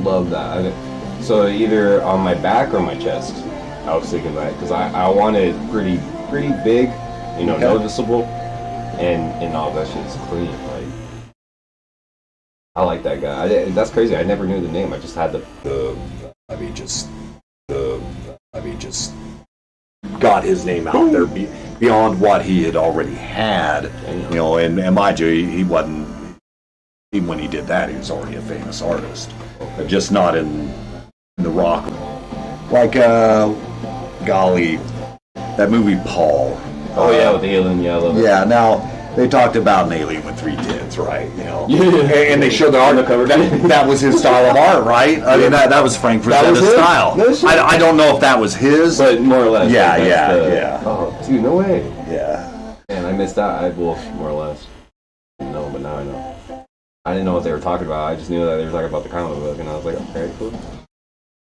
love that. So either on my back or my chest. I was thinking that because I want it pretty big, you know, noticeable, and all that shit's clean. Like, I like that guy. That's crazy. I never knew the name. I just had just got his name out there beyond what he had already had. You know, and mind you, he wasn't. Even when he did that, he was already a famous artist, just not in the rock. Like, golly, that movie Paul. Oh yeah, with the alien yellow. Yeah, now they talked about an alien with 3 tits, right? You know, and they showed the art cover. That was his style of art, right? I mean, that was Frank Frazetta's style. I don't know if that was his, but more or less. Yeah. Oh, dude, no way. Yeah. Man, I missed out. More or less. No, but now I know. I didn't know what they were talking about. I just knew that they were talking about the comic book, and I was like, okay, cool.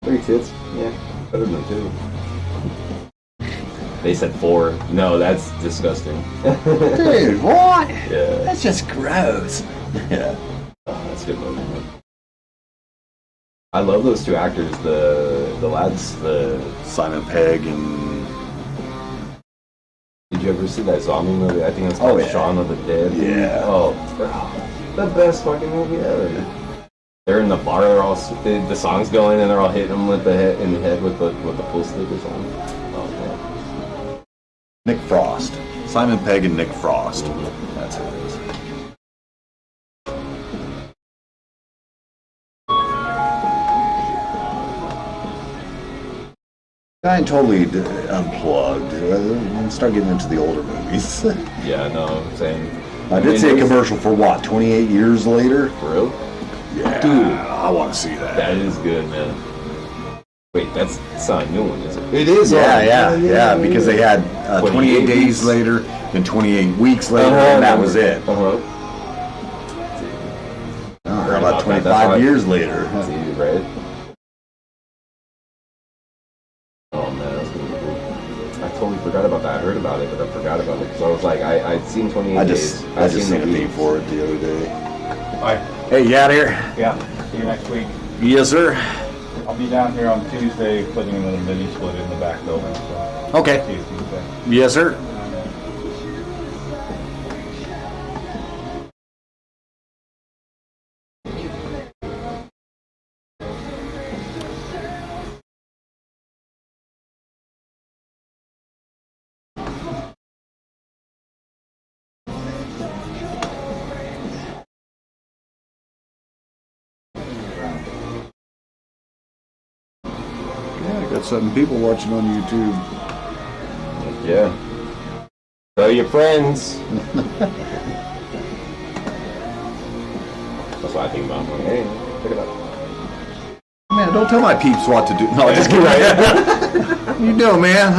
3 tits, yeah, better than 2. They said 4. No, that's disgusting. Dude, what? Yeah. That's just gross. Yeah. Oh, that's a good movie, man. I love those 2 actors, the lads, the Simon Pegg and... Did you ever see that zombie movie? I think it's called Shaun of the Dead. Yeah. Oh, the best fucking movie ever. They're in the bar, they're all the song's going, and they're all hitting them with the head with the pool stick or something. Oh man. Nick Frost, Simon Pegg and Nick Frost. That's who it is. I totally unplugged. I'm start getting into the older movies. Yeah, no, same. I did see a commercial for what, 28 years later? For real? Yeah. Dude, I want to see that. That is good, man. Wait, that's not a new one, is it? It is. Yeah, because they had 28 days later, then 28 weeks later, and that was it. About 25 years later. See, right? Oh man, that's gonna be cool. I totally forgot about that. I heard about it, but I forgot about it because I was like, I'd seen 28 days. I just seen a thing for it the other day. Hi. Hey, you out here? Yeah. See you next week. Yes, sir. I'll be down here on Tuesday putting in a mini split in the back building. So Okay. see you Tuesday. Yes, sir. Got 7 people watching on YouTube. Yeah. Tell your friends. That's what I think about. Like, hey, check it out. Man, don't tell my peeps what to do. No, just kidding. What you doing, man?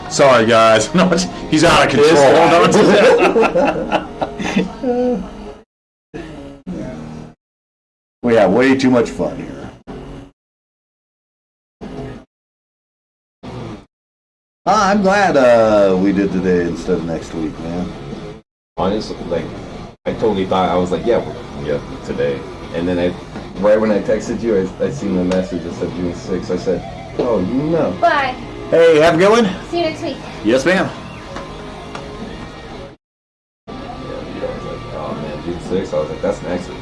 Sorry, guys. No, he's out of control. We have way too much fun here. I'm glad we did today instead of next week, man. Honestly, like, I totally thought, I was like, yeah, today. And then right when I texted you, I seen the message that said June 6th. I said, oh, no. Bye. Hey, have a good one. See you next week. Yes, ma'am. Yeah, I was like, oh man, June 6th. I was like, that's next week.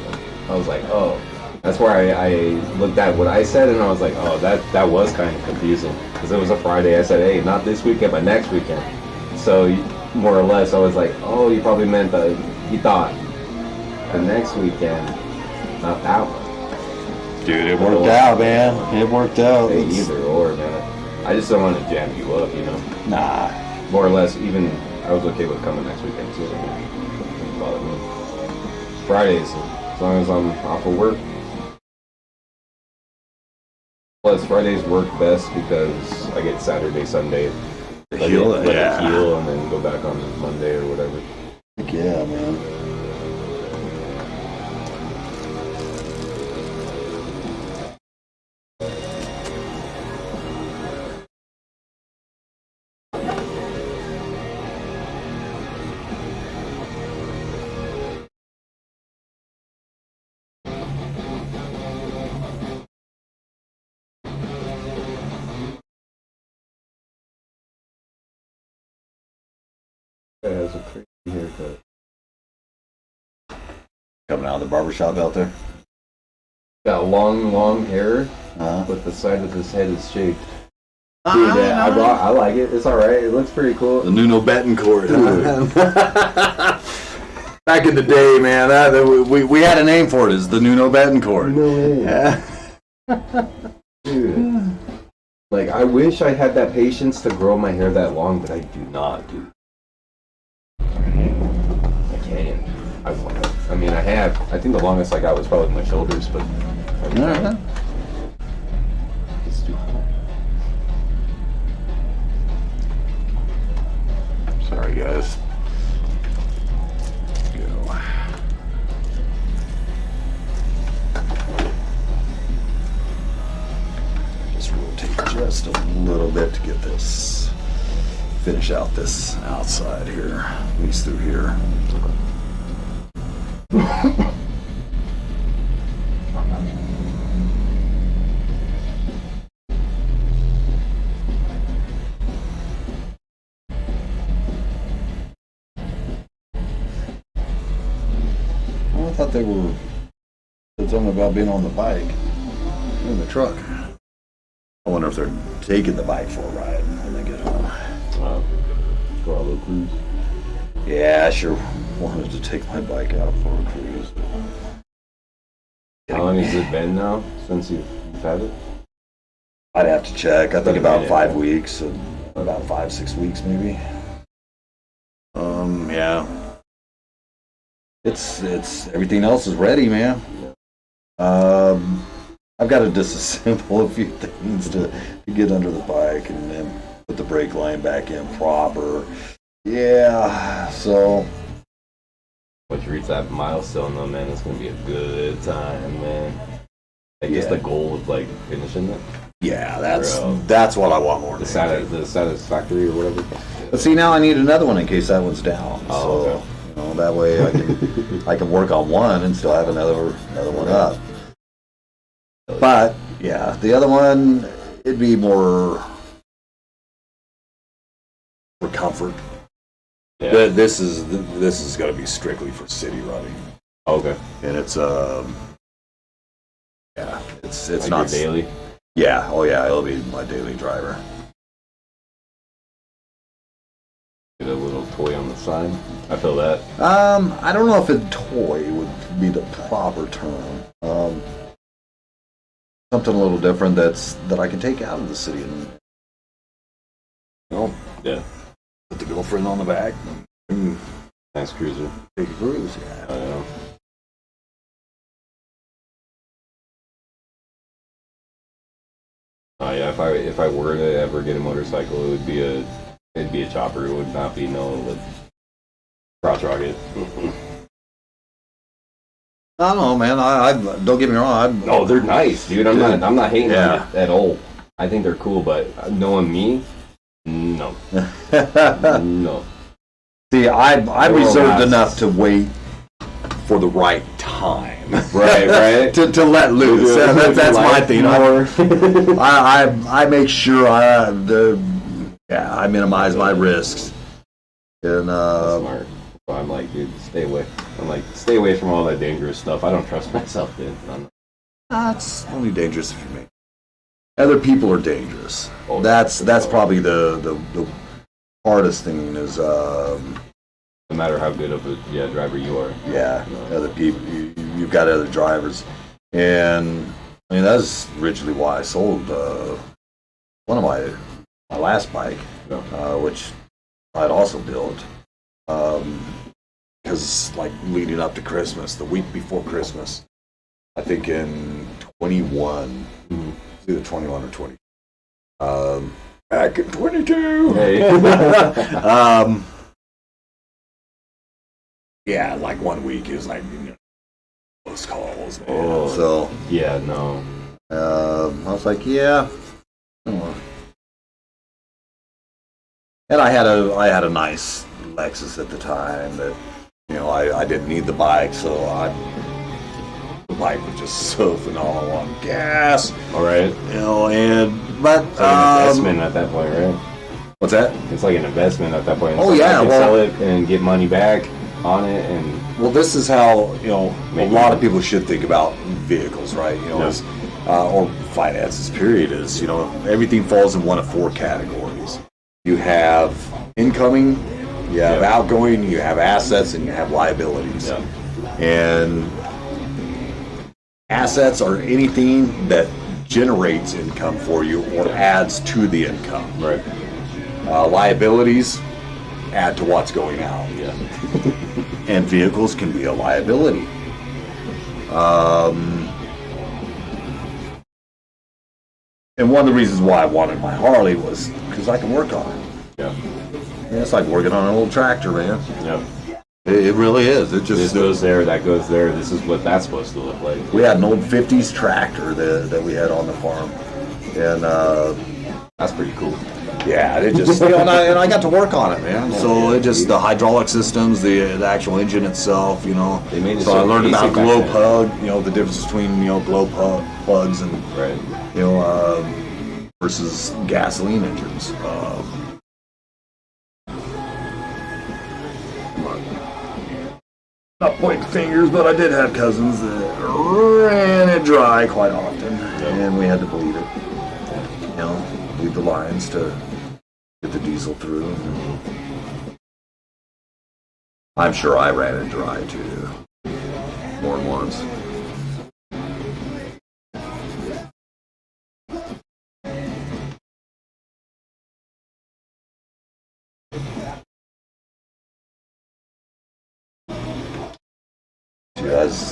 I was like, oh. That's where I looked at what I said, and I was like, oh, that was kind of confusing. Because it was a Friday. I said, hey, not this weekend, but next weekend. So, more or less, I was like, oh, you probably meant he thought the next weekend, not that one. Dude, it worked out, man. It worked out. Hey, either or, man. I just don't want to jam you up, you know? Nah. More or less, even, I was okay with coming next weekend, too. Didn't bother me. Fridays, as long as I'm off of work. Plus, Fridays work best because I get Saturday, Sunday, let it heal, and then go back on Monday or whatever. Heck yeah, man. Guy has a crazy haircut. Coming out of the barbershop out there. Got long hair, but the side of his head is shaved. Dude, I like it. It's all right. It looks pretty cool. The Nuno Betancourt. Back in the day, man, we had a name for it. It's the Nuno Betancourt. No way. Dude. Like, I wish I had that patience to grow my hair that long, but I do not, dude. I can't. I mean, I have. I think the longest I got was probably my shoulders, but it's too hot. Sorry, guys. Go. Just rotate just a little bit to get this, finish out this outside here, at least through here. I thought they were said something about being on the bike in the truck. I wonder if they're taking the bike for a ride when they get home. Go on a little cruise. Yeah, I sure wanted to take my bike out for a cruise. How long has it been now since you've had it? I'd have to check. I think about 5 weeks, about 5-6 weeks maybe. Yeah. It's everything else is ready, man. I've got to disassemble a few things to get under the bike and then put the brake line back in proper. Yeah, so. Once you reach that milestone, though, man, it's gonna be a good time, man. I guess the goal of like finishing it. Yeah, that's what I want more. The satisfactory or whatever. But see, now I need another one in case that one's down. Oh, so okay. you know, that way I can work on one and still have another one up. But yeah, the other one it'd be more for comfort. Yeah. This is going to be strictly for city running. Okay. And it's Like not your daily. Yeah. Oh yeah, it'll be my daily driver. Get a little toy on the side. I feel that. I don't know if a toy would be the proper term. Something a little different that I can take out of the city and Yeah. put the girlfriend on the back and Nice cruiser. take a cruise. Yeah. I know. Yeah. If I were to ever get a motorcycle, it'd be a chopper. It would not be no crotch rocket. I don't know, man. I don't get me wrong. No, they're nice, dude. I'm not hating Yeah. on it at all. I think they're cool, but knowing me, no. No. See, I'm They're reserved all enough to wait for the right time. Right. to let loose. That's my thing. I make sure I minimize my risks. And That's smart. So I'm like, dude, stay away. I'm like, stay away from all that dangerous stuff. I don't trust myself, dude. that's only dangerous if you make. Other people are dangerous. Oh, That's probably the hardest thing is no matter how good of a driver you are. other people. You've got other drivers, and I mean that's originally why I sold one of my last bike, which I'd also built. Because like leading up to Christmas, the week before Christmas, I think in 21, it's either 21 or 20. Back in 22. Hey. Yeah, like 1 week is like close calls, man. Oh. So Yeah, no. I was like, yeah. And I had a nice Lexus at the time that, I didn't need the bike, so the bike was just so phenomenal on gas. All right. But So an investment at that point, right? What's that? It's like an investment at that point. Oh, So yeah, I can well- sell it and get money back on it, and Well, this is how, a Maybe. lot of people should think about vehicles, right? Yeah. As, or finances, period, is, everything falls in one of 4 categories. You have incoming, you have Yeah. outgoing, you have assets, and you have liabilities. Yeah. And assets are anything that generates income for you or adds to the income. right. Liabilities add to what's going out. Yeah. And vehicles can be a liability. And one of the reasons why I wanted my Harley was because I can work on it. Yeah. Yeah, it's like working on an old tractor, man. Yep. It really is. It This just goes there, that goes there. This is what that's supposed to look like. we had an old '50s tractor that we had on the farm, and That's pretty cool. yeah, it just and I got to work on it, man. So it just the hydraulic systems, the actual engine itself, They made it So I so learned about basic back glow then. plug, the difference between glow plugs and Right. versus gasoline engines. Not pointing fingers, but I did have cousins that ran it dry quite often, and we had to bleed it. Bleed the lines to get the diesel through. I'm sure I ran it dry too, more than once.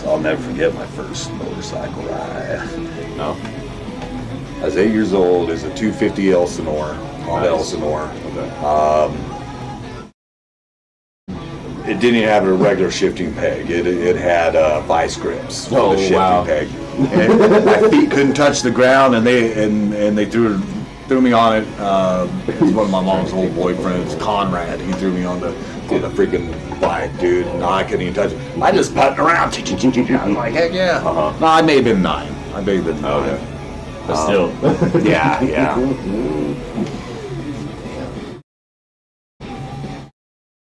I'll never forget my first motorcycle ride. No. I was 8 years old. It was a 250 Elsinore, Honda Nice. Elsinore. Okay. It didn't even have a regular shifting peg. It had vice grips for Oh, the shifting wow. peg. And my feet couldn't touch the ground, and they threw me on it. It was one of my mom's old boyfriends, Conrad. He threw me on the freaking bike, dude. No, I couldn't even touch it. I just putting around. I'm like, heck yeah. Uh-huh. No, I may have been 9. I may have been 9. Okay. But still. Yeah.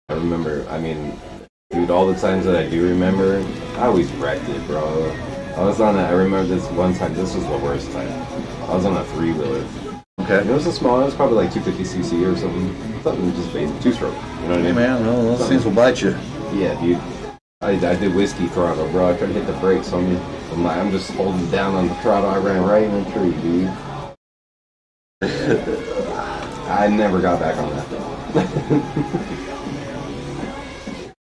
I remember, dude, all the times that I do remember, I always wrecked it, bro. I remember this one time, this was the worst time. I was on a 3-wheeler. Okay. It was it was probably like 250cc or something just basic, 2-stroke. You know what I Hey, mean? man, well, those things will bite you. Yeah, dude. I did whiskey throttle, bro. I couldn't hit the brakes on me. I'm just holding down on the throttle. I ran right in the tree, dude. I never got back on that thing.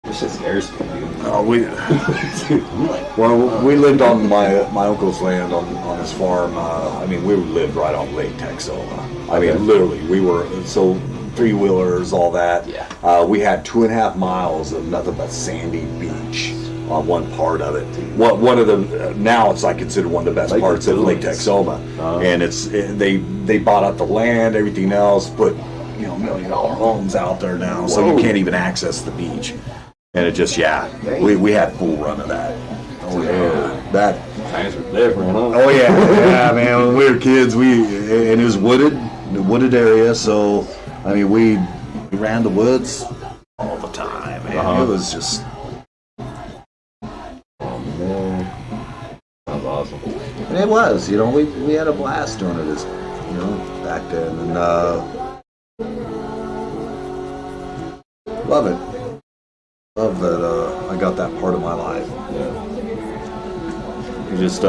This shit scares me, dude. Oh, Dude, I'm like, well, we lived on my uncle's land on his farm. We lived right on Lake Texoma. Literally, we were so 3-wheelers, all that. Yeah. We had 2.5 miles of nothing but sandy beach on one part of it. One of the now it's like considered one of the best Lake parts of Lake Texoma. Texoma, and they bought up the land, everything else, put $1 million homes out there now, so you Whoa. can't even access the beach. And it just we had full run of that. Oh yeah, that. times were different, huh? Oh yeah, yeah, man. When we were kids, and it was wooded area, so we ran the woods all the time, man. Uh-huh. It was just. Oh, man. Sounds awesome. And it was, we had a blast doing it, back then, and love it. Love that I got that part of my life. Yeah.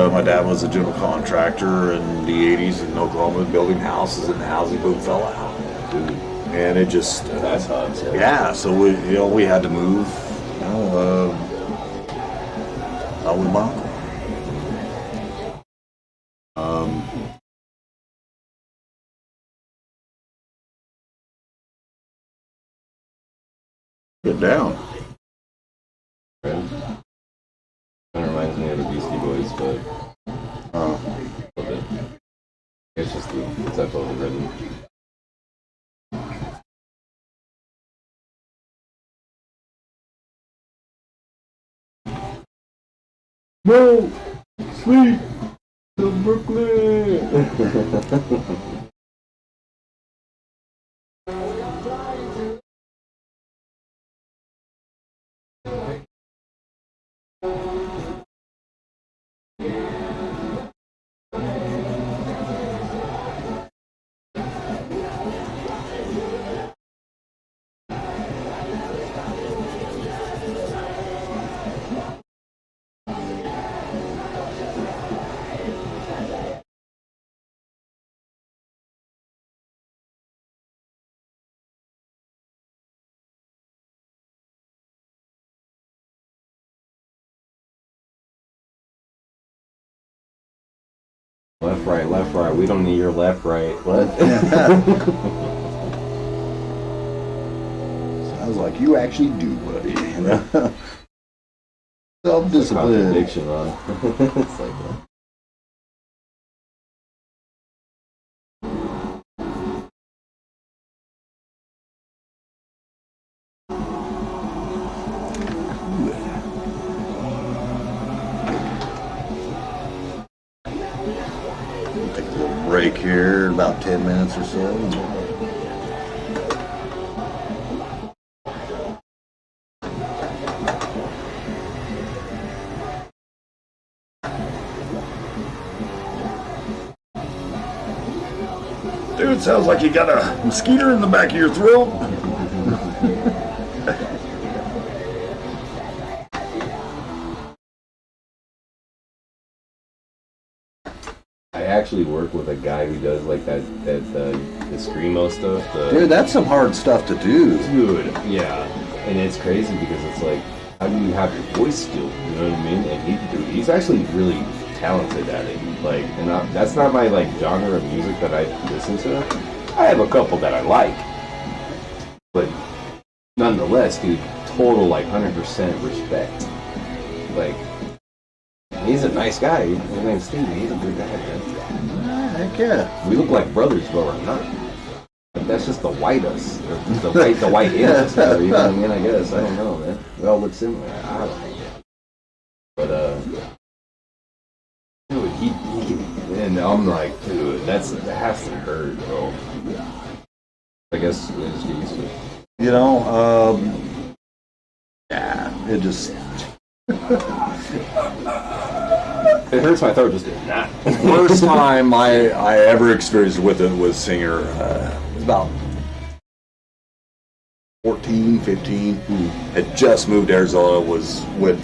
My dad was a general contractor in the 80s in Oklahoma, building houses, and the housing boom fell out. Dude, And it just, that's hot. yeah, so we had to move, out with my uncle. Get down. Kind of reminds me of the Beastie Boys, but a little bit. It's just the tempo of the rhythm. No sleep to Brooklyn. Left, right, left, right. We don't need your left, right. What? Sounds like you actually do, buddy. Self-discipline. Contradiction, man. It's like that. Take a little break here, about 10 minutes or so. Dude, sounds like you got a mosquito in the back of your throat. I actually work with a guy who does like the screamo stuff. Dude, that's some hard stuff to do. Dude, yeah, and it's crazy because it's like, how do you have your voice still? You know what I mean? And he's actually really talented at it. Like, and that's not my like genre of music that I listen to. I have a couple that I like, but nonetheless, dude, total like 100% respect. Like, he's a nice guy. His name's Steve. He's a good guy, man. Heck yeah. We look like brothers, but we're not. But that's just the white us. The white in us. You know what I mean? I guess. I don't know, man. We all look similar. I don't know. But, dude, he and I'm like, dude, that has to hurt, bro. I guess we just get used to it. You know, yeah, it just... It hurts my throat just doing that. First time I ever experienced with it was singer. It was about 14, 15. Had just moved to Arizona. Was with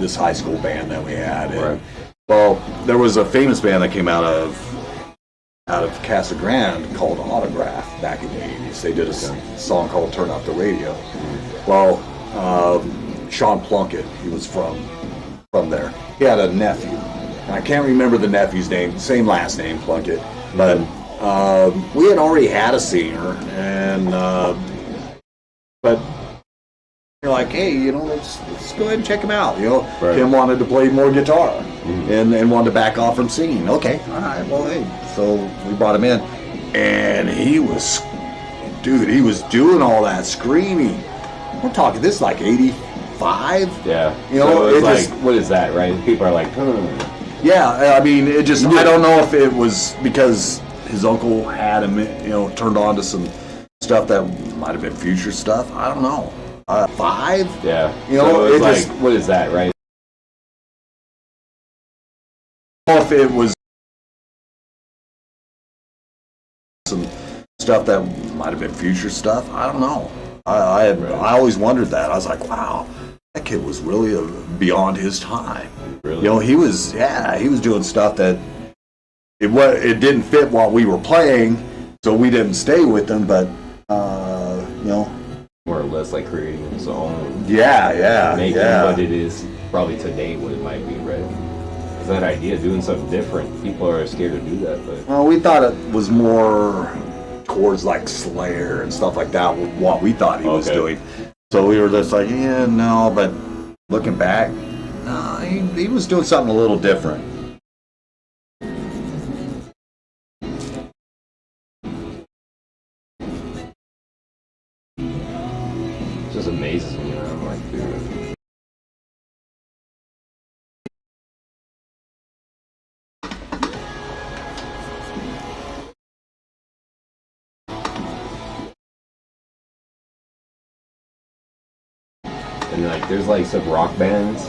this high school band that we had. And, right. Well, there was a famous band that came out of Casa Grande called Autograph back in the 80s. They did a song called "Turn Up the Radio." Well, Sean Plunkett, he was from there. He had a nephew. And I can't remember the nephew's name, same last name, Plunkett. But we had already had a singer, and but you're like, hey, you know, let's go ahead and check him out. You know, right. Tim wanted to play more guitar and wanted to back off from singing. Okay, all right, well, hey. So we brought him in, and he was doing all that screaming. We're talking this like 85. Yeah. You know, so it's it like, just, what is that, right? People are like, yeah, I mean, it just, I don't know if it was because his uncle had him, you know, turned on to some stuff that might have been future stuff. I don't know. 5? Yeah. You know, so it's it like, just, what is that, right? I don't know if it was some stuff that might have been future stuff. I don't know. I always wondered that. I was like, wow, that kid was really beyond his time. Really? You know, he was doing stuff that it didn't fit what we were playing, so we didn't stay with him. But you know, more or less like creating his own. Making what it is probably today what it might be, right? Because that idea of doing something different, people are scared to do that. But well, we thought it was more towards like Slayer and stuff like that, what we thought he was doing. So we were just like, yeah, no, but looking back, no, he was doing something a little different. it just amazes me, you know? I'm like, dude. And like, there's like some rock bands,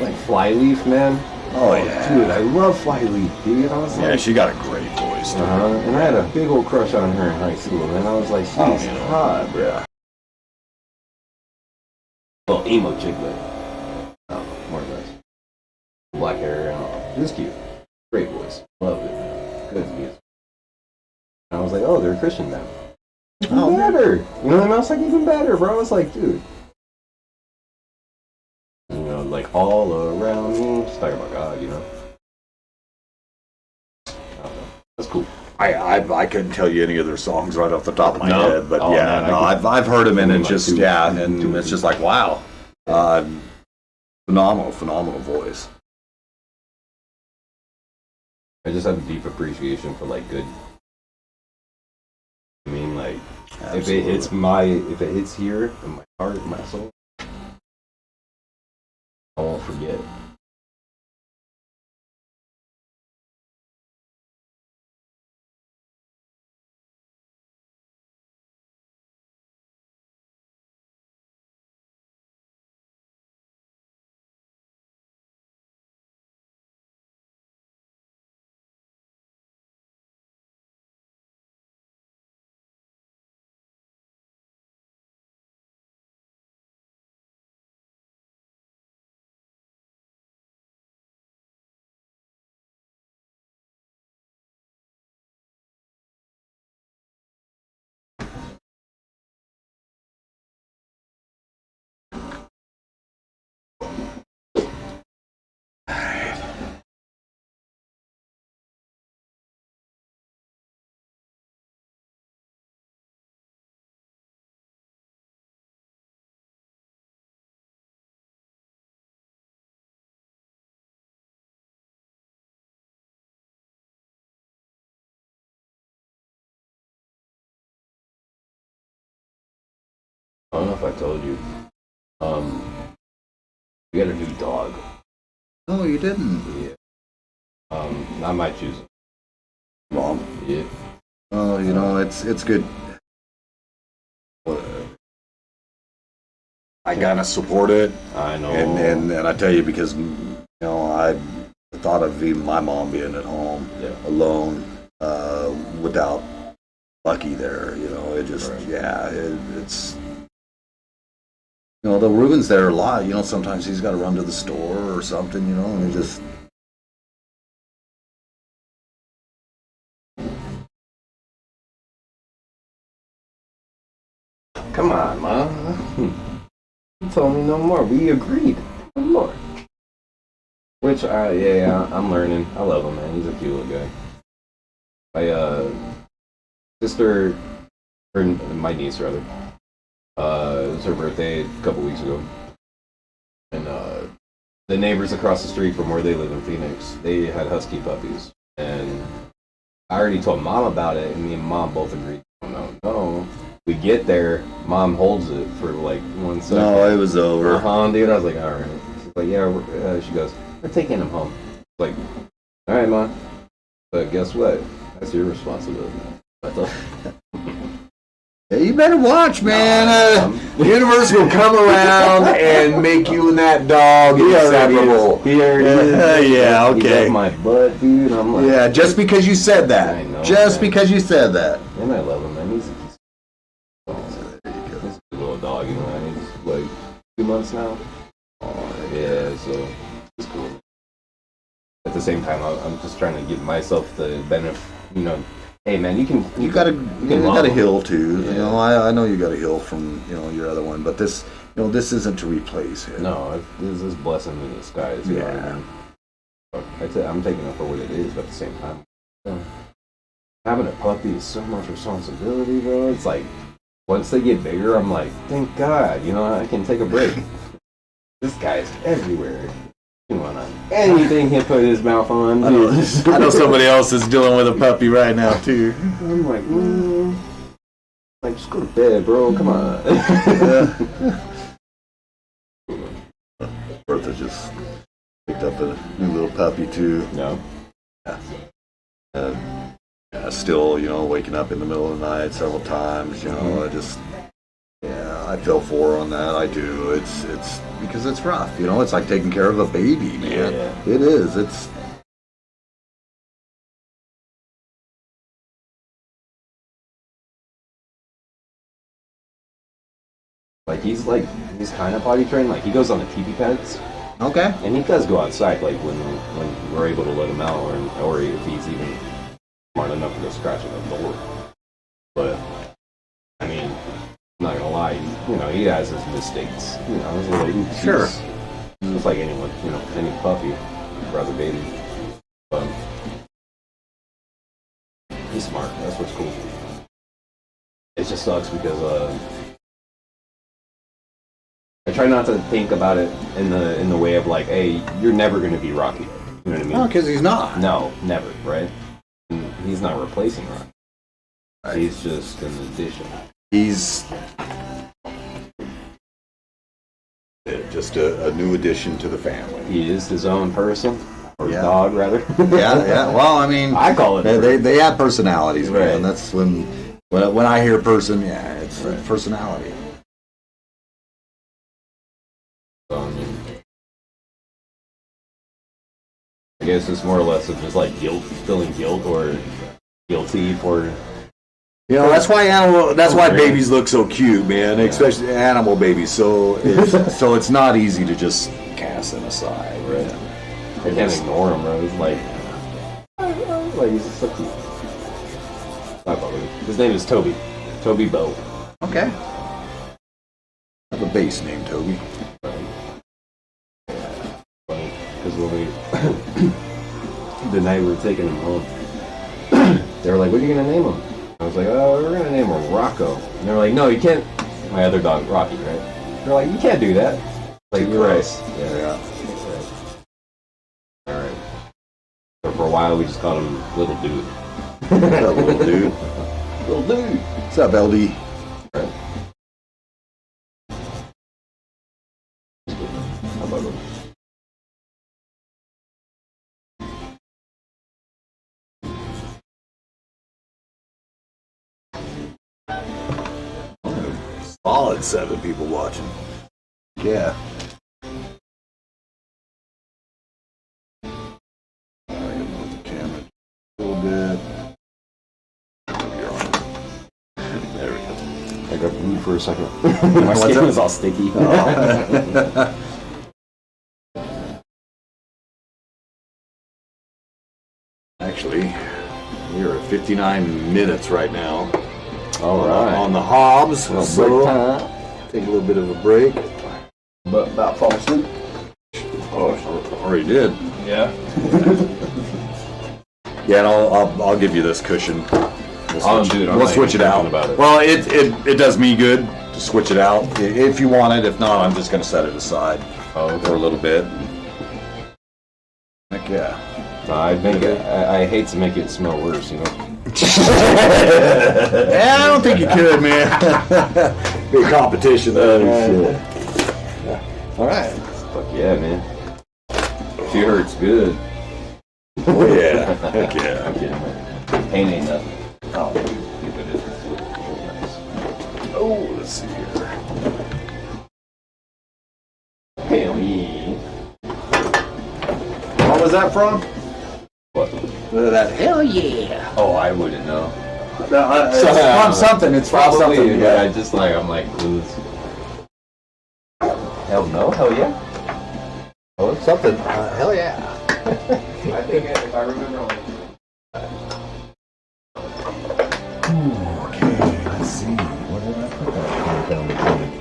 like Flyleaf, man. Oh yeah, dude, I love Flyleaf, dude. I was like, she got a great voice. and I had a big old crush on her in high school, man. I was like, she's hot, bro. Yeah. Well, emo chick, but more or less. Black hair and all. She was cute. Great voice. Loved it, man. Good music. And I was like, oh, they're a Christian now. Even better. You know, and I was like, even better, bro. I was like, dude. You know, like all around me. Just talking about God, you know. I couldn't tell you any of their songs right off the top of my No? head, but Oh, yeah, man, no, I've heard them, and it's just two and it's just like wow, phenomenal voice. I just have a deep appreciation for like good. I mean, like Absolutely. if it hits here in my heart, my soul, I won't forget. I don't know if I told you. We got a new dog. Oh, you didn't, Yeah. I might choose him. Mom. Yeah. Oh, you know, it's good. I gotta support it, I know. and I tell you because I thought of even my mom being at home alone without Lucky there. It just it's. The Ruben's there a lot. Sometimes he's got to run to the store or something. And it just. Come on, Ma. You told me no more. We agreed. No more. Which, I'm learning. I love him, man. He's a cute little guy. My sister, or my niece rather, it was her birthday a couple weeks ago, and the neighbors across the street from where they live in Phoenix, they had husky puppies, and I already told Mom about it, and me and Mom both agreed. No. We get there, Mom holds it for like 1 second. No, it was over. Dude. I was like, all right. She's like, yeah. She goes, we're taking him home. Like, all right, Mom. But guess what? That's your responsibility. Yeah, you better watch, man. The universe will come around and make you and that dog inseparable. Yeah, okay. He's my butt, dude. I'm like, yeah, just because you said that. I know, just man. because you said that. And I love him, man. He's a good little dog, He's like 2 months now. Oh, yeah, so it's cool. At the same time, I'm just trying to give myself the benefit, hey, man, you got a hill too. Yeah. I know you got a hill from your other one, but this isn't to replace it. No, this is blessing in disguise. You know what I mean? I'm taking it for what it is, but at the same time, having a puppy is so much responsibility, bro. It's like once they get bigger, I'm like, thank God, I can take a break. This guy's everywhere. He went on anything he put his mouth on. I know somebody else is dealing with a puppy right now too. I'm like, just go to bed, bro. Come on. Bertha just picked up a new little puppy too. No. Still, waking up in the middle of the night several times. I feel for her on that. I do. It's because it's rough. It's like taking care of a baby, man. Yeah. It is. It's. He's kind of potty trained. Like he goes on the TV pads. Okay. And he does go outside, like when we're able to let him out, or if he's even smart enough to go scratching the door. But I mean, I'm not gonna lie, he has his mistakes. His little oops. Sure. He's just like anyone, any puppy, brother, baby. But he's smart. That's what's cool. It just sucks because I try not to think about it in the way of like, hey, you're never going to be Rocky. You know what I mean? No, because he's not. No, never, right? And he's not replacing Rocky. Right. He's just an addition. He's just a new addition to the family. He is his own person. Or dog, rather. Yeah. Well, I mean, I call it. They have personalities, right. man. That's when I hear person, it's personality. I guess it's more or less of just like feeling guilt or guilty for. You know, that's why babies look so cute, man. Yeah. Especially animal babies. So it's not easy to just cast them aside. Right. I can't ignore him, bro. It's like he's just so cute. His name is Toby. Toby Bow. Okay. I have a base name, Toby. Because when we the night we were taking him home, they were like, "What are you gonna name him?" I was like, "Oh, we're gonna name him Rocco." And they were like, "No, you can't." My other dog, Rocky, right? They're like, "You can't do that." Like, you're right. Yeah. Alright. So for a while, we just called him Little Dude. Little Dude. Little Dude. What's up, LD? Right. How about him? Solid 7 people watching. Yeah. I can move the camera a little bit. There we go. I got blue for a second. My skin was all sticky. Oh. Actually, we are at 59 minutes right now. All right. On the hobs. So break time. Take a little bit of a break. But about fall asleep. Oh, already did. Yeah. Yeah, and I'll give you this cushion. We'll switch it out. About it. Well, it does me good to switch it out if you want it. If not, I'm just going to set it aside for a little bit. Heck yeah. I hate to make it smell worse, you know. Yeah, I don't think you could, man. Be a competition, though. Shit. All right. Fuck yeah, man. She hurts good. Oh yeah. Heck yeah. I'm kidding. Pain ain't nothing. Oh. Oh, let's see here. Hell yeah. What was that from? What? That hell yeah. Oh, I wouldn't know. It's from something. It's from Probably, something. but I just I'm like, clueless. Hell no, hell yeah. Oh, something. Hell yeah. I think if I remember like Okay, let's see. What did I put that down the point?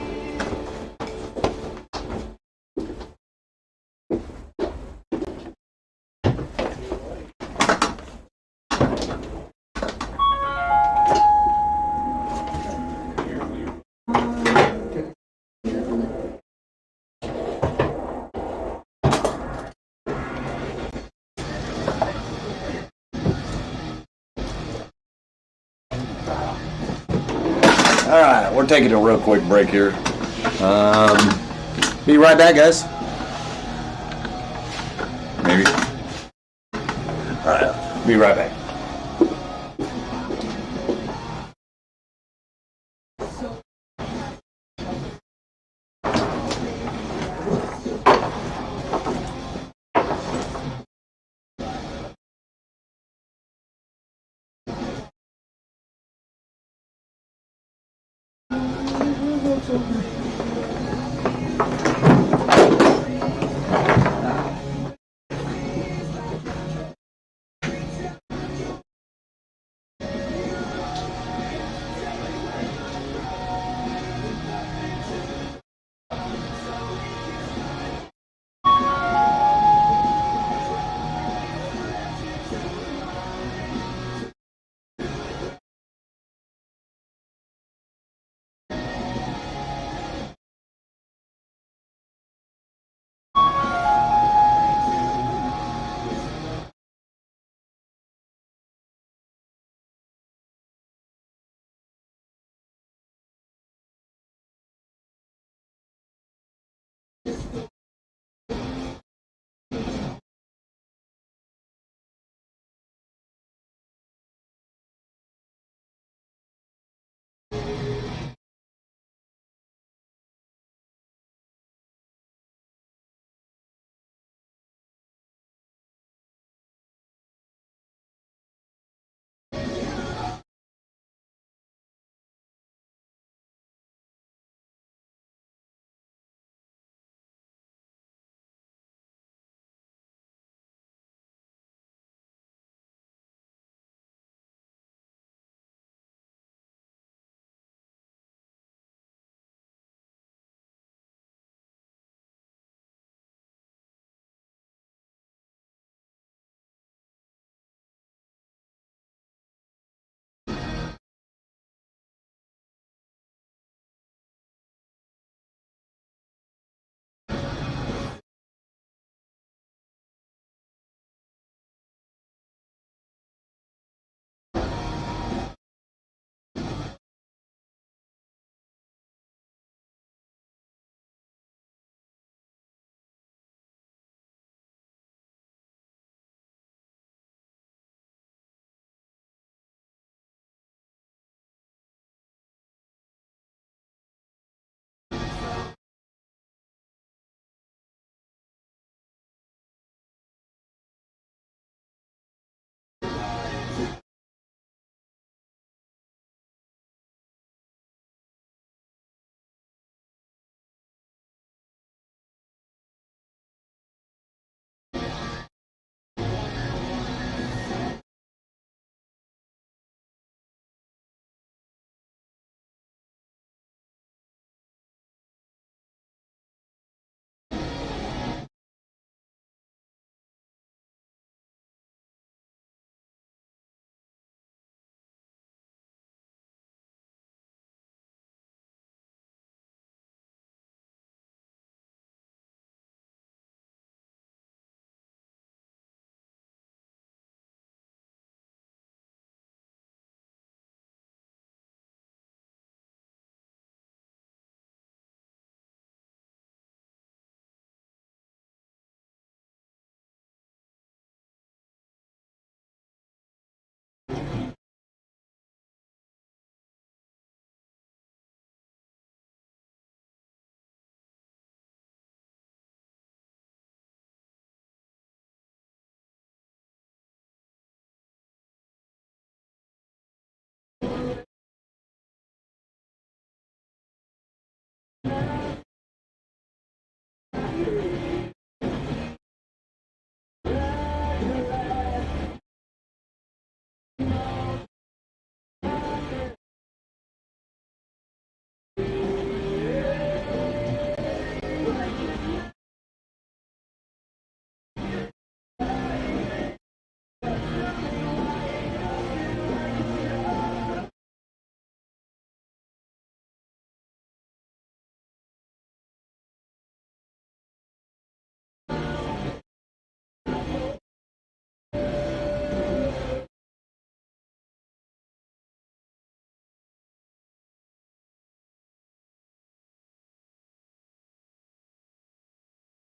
All right, we're taking a real quick break here. Be right back, guys. Maybe. All right, be right back. Thank you.